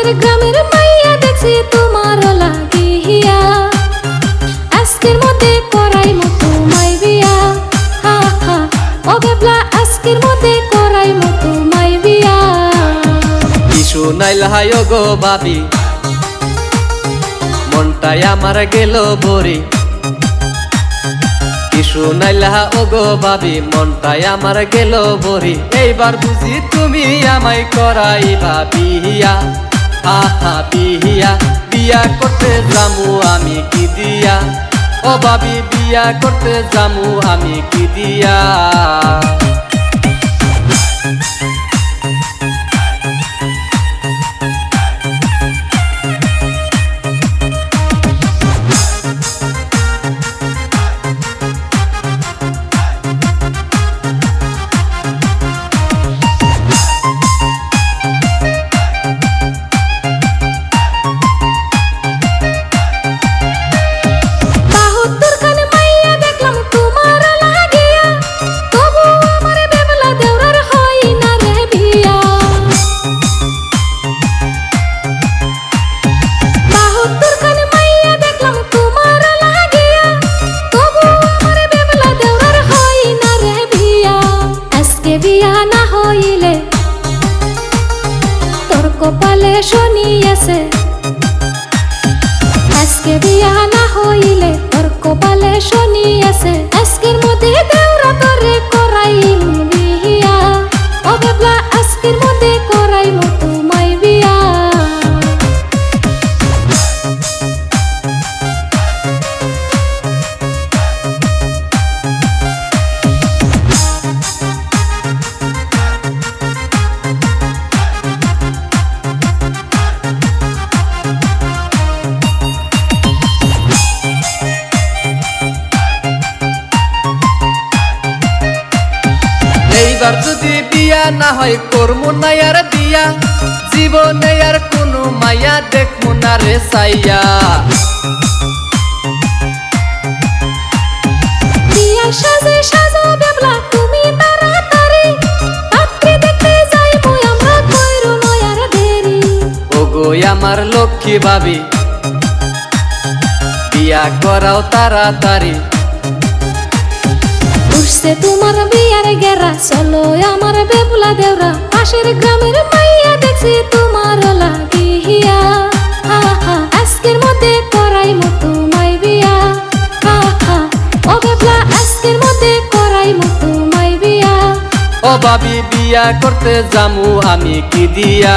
পাশের গ্রামের মাইয়া দেখছি তোমার লাগিয়া আজকের মধ্যে করাই মতো মাই বিয়া হা হা ও বেবলা আজকের মধ্যে করাই মতো মাই বিয়া কিছু নাইল হায় গো ভাবি মনটাই আমার গেল ভরি কিছু নাইলা ও গো ভাবি মনটাই আমার গেল ভরি এইবার বুঝি তুমি আমায় করাইবা বিয়া হা হা বিয়া বিয়া করতে যামু আমি কি দিয়া ও ভাবি বিয়া করতে যামু আমি কি দিয়া বিয়া না হইলে তোর কপালে শনি আছে আজকে বিয়া না হইলে তোর কপালে শনি আছে আজকের মধ্যে দেওরা তোরে করাই বিয়া ও বেবলা আজকের মধ্যে করাই মতো মাই বিয়া এইবার যদি বিয়া না হয় করমু না আর দিয়া জীবনে আর কোনো মায়া দেখমু না রে সাইয়া বিয়া সাজে সাজো বেবলা তুমি তাড়াতাড়ি পাত্রী দেখতে যাইবো আমরা কইরো নয় আর দেরি ও গো আমার লক্ষ্মী ভাবি বিয়া করাও তাড়াতাড়ি উঠছে তোমার বিয়ার গেরা চলো আমার বেবলা দেওরা পাশের গ্রামের মাইয়া দেখছি তোমার লাগিয়া হা হা আজকের মধ্যে করাই মতো মাই বিয়া হা হা ও বেবলা আজকের মধ্যে করাই মতো মাই বিয়া ও ভাবি বিয়া করতে যামু আমি কি দিয়া